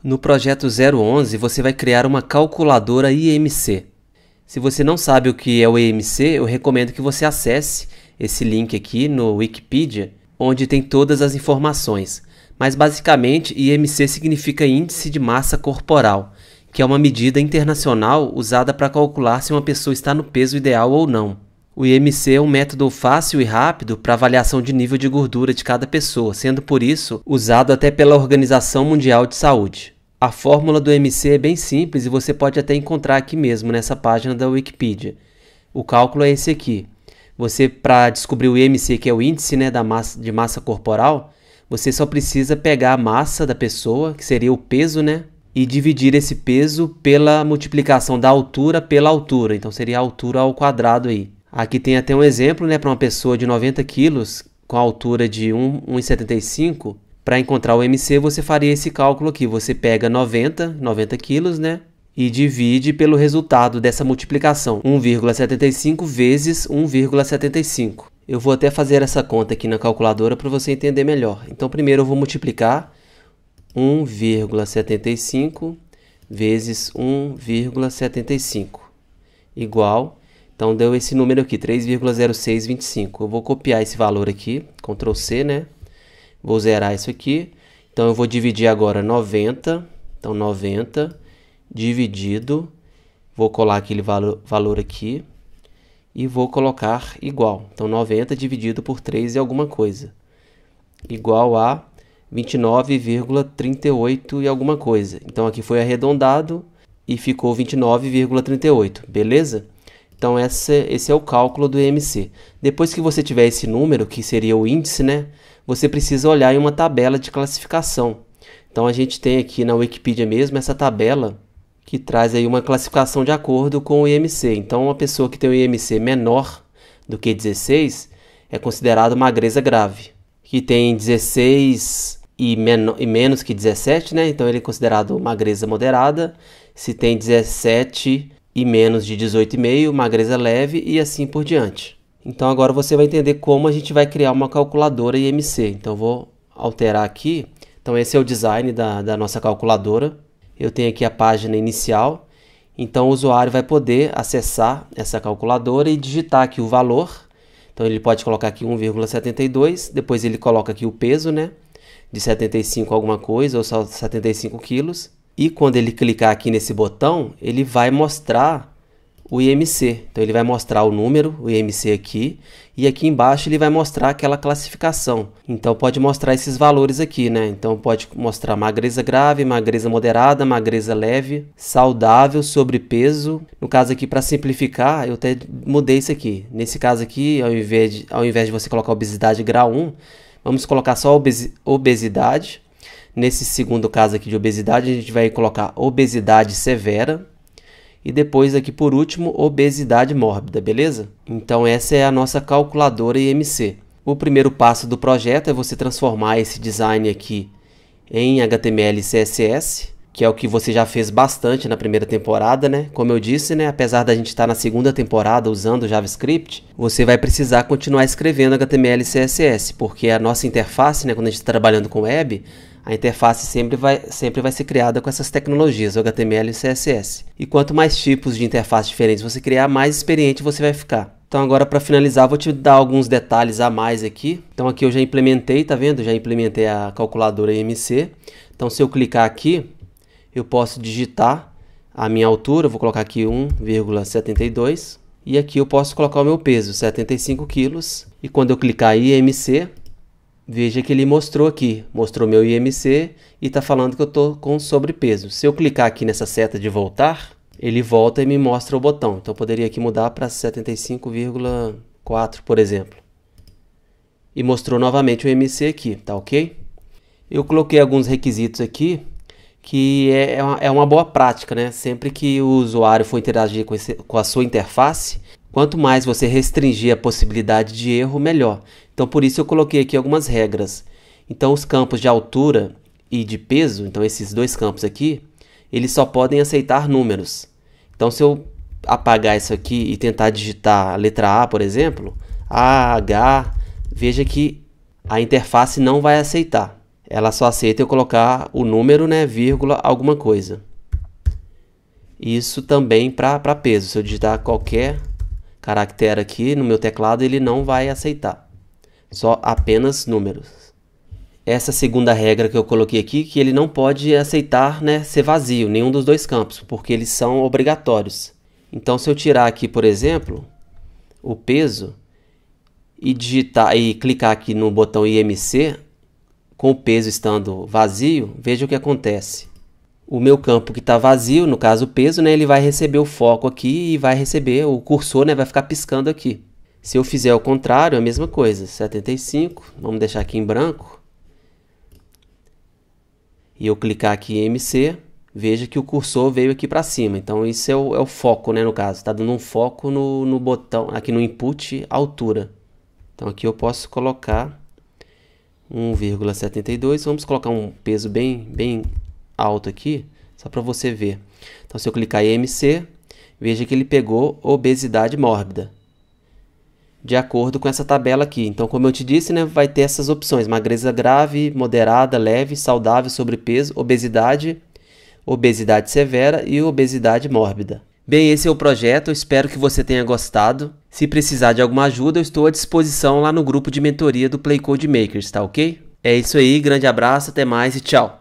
No projeto 011, você vai criar uma calculadora IMC. Se você não sabe o que é o IMC, eu recomendo que você acesse esse link aqui no Wikipedia, onde tem todas as informações. Mas basicamente, IMC significa Índice de Massa Corporal, que é uma medida internacional usada para calcular se uma pessoa está no peso ideal ou não. O IMC é um método fácil e rápido para avaliação de nível de gordura de cada pessoa, sendo por isso usado até pela Organização Mundial de Saúde. A fórmula do IMC é bem simples e você pode até encontrar aqui mesmo nessa página da Wikipedia. O cálculo é esse aqui. Você, para descobrir o IMC, que é o índice, né, de massa corporal, você só precisa pegar a massa da pessoa, que seria o peso, né, e dividir esse peso pela multiplicação da altura pela altura. Então seria a altura ao quadrado aí. Aqui tem até um exemplo, né, para uma pessoa de 90 quilos com a altura de 1,75. Para encontrar o IMC, você faria esse cálculo aqui. Você pega 90 quilos, né, e divide pelo resultado dessa multiplicação. 1,75 vezes 1,75. Eu vou até fazer essa conta aqui na calculadora para você entender melhor. Então, primeiro eu vou multiplicar 1,75 vezes 1,75 igual... Então, deu esse número aqui, 3,0625. Eu vou copiar esse valor aqui, Ctrl C, né? Vou zerar isso aqui. Então, eu vou dividir agora 90. Então, 90 dividido. Vou colar aquele valor aqui. E vou colocar igual. Então, 90 dividido por 3 e alguma coisa. Igual a 29,38 e alguma coisa. Então, aqui foi arredondado e ficou 29,38. Beleza? Então, esse é o cálculo do IMC. Depois que você tiver esse número, que seria o índice, né, você precisa olhar em uma tabela de classificação. Então, a gente tem aqui na Wikipedia mesmo essa tabela que traz aí uma classificação de acordo com o IMC. Então, uma pessoa que tem o IMC menor do que 16 é considerada magreza grave. Que tem 16 e menos que 17, né, então ele é considerado magreza moderada. Se tem 17 e menos de 18,5, magreza leve e assim por diante. Então agora você vai entender como a gente vai criar uma calculadora IMC. Então eu vou alterar aqui. Então esse é o design da nossa calculadora. Eu tenho aqui a página inicial. Então o usuário vai poder acessar essa calculadora e digitar aqui o valor. Então ele pode colocar aqui 1,72, depois ele coloca aqui o peso, né, de 75 alguma coisa, ou só 75 quilos. E quando ele clicar aqui nesse botão, ele vai mostrar o IMC. Então ele vai mostrar o número, o IMC aqui, e aqui embaixo ele vai mostrar aquela classificação. Então pode mostrar esses valores aqui, né? Então pode mostrar magreza grave, magreza moderada, magreza leve, saudável, sobrepeso. No caso aqui, para simplificar, eu até mudei isso aqui. Nesse caso aqui, ao invés de você colocar obesidade grau 1, vamos colocar só obesidade. Nesse segundo caso aqui de obesidade, a gente vai colocar obesidade severa. E depois aqui por último, obesidade mórbida, beleza? Então essa é a nossa calculadora IMC. O primeiro passo do projeto é você transformar esse design aqui em HTML e CSS, que é o que você já fez bastante na primeira temporada, né? Como eu disse, né? Apesar da gente estar na segunda temporada usando JavaScript, você vai precisar continuar escrevendo HTML e CSS, porque a nossa interface, né? Quando a gente está trabalhando com web, a interface sempre vai ser criada com essas tecnologias, HTML e CSS. E quanto mais tipos de interface diferentes você criar, mais experiente você vai ficar. Então agora, para finalizar, vou te dar alguns detalhes a mais aqui. Então aqui eu já implementei, tá vendo? Já implementei a calculadora IMC. Então se eu clicar aqui, eu posso digitar a minha altura, eu vou colocar aqui 1,72. E aqui eu posso colocar o meu peso, 75 quilos. E quando eu clicar em IMC, veja que ele mostrou aqui, mostrou meu IMC e está falando que eu estou com sobrepeso. Se eu clicar aqui nessa seta de voltar, ele volta e me mostra o botão. Então eu poderia aqui mudar para 75,4, por exemplo. E mostrou novamente o IMC aqui, tá ok? Eu coloquei alguns requisitos aqui, que é uma boa prática, né? Sempre que o usuário for interagir com a sua interface, quanto mais você restringir a possibilidade de erro, melhor. Então, por isso eu coloquei aqui algumas regras. Então, os campos de altura e de peso, então esses dois campos aqui, eles só podem aceitar números. Então, se eu apagar isso aqui e tentar digitar a letra A, por exemplo, A, H, veja que a interface não vai aceitar ela só aceita eu colocar o número, né, vírgula, alguma coisa. Isso também para peso. Se eu digitar qualquer caractere aqui no meu teclado, ele não vai aceitar. Só apenas números. Essa segunda regra que eu coloquei aqui, que ele não pode aceitar, né, ser vazio, nenhum dos dois campos, porque eles são obrigatórios. Então, se eu tirar aqui, por exemplo, o peso e digitar e clicar aqui no botão IMC, com o peso estando vazio, veja o que acontece. O meu campo que está vazio, no caso o peso, né, ele vai receber o foco aqui e vai receber o cursor, né, vai ficar piscando aqui. Se eu fizer o contrário, é a mesma coisa. 75, vamos deixar aqui em branco. E eu clicar aqui em MC, veja que o cursor veio aqui para cima. Então isso é o foco, né, no caso. Está dando um foco no botão, aqui no input, altura. Então aqui eu posso colocar 1,72. Vamos colocar um peso bem alto aqui, só para você ver. Então se eu clicar em MC, veja que ele pegou obesidade mórbida, de acordo com essa tabela aqui. Então, como eu te disse, né, vai ter essas opções: magreza grave, moderada, leve, saudável, sobrepeso, obesidade, obesidade severa e obesidade mórbida. Bem, esse é o projeto, eu espero que você tenha gostado. Se precisar de alguma ajuda, eu estou à disposição lá no grupo de mentoria do Play Code Makers, tá ok? É isso aí, grande abraço, até mais e tchau!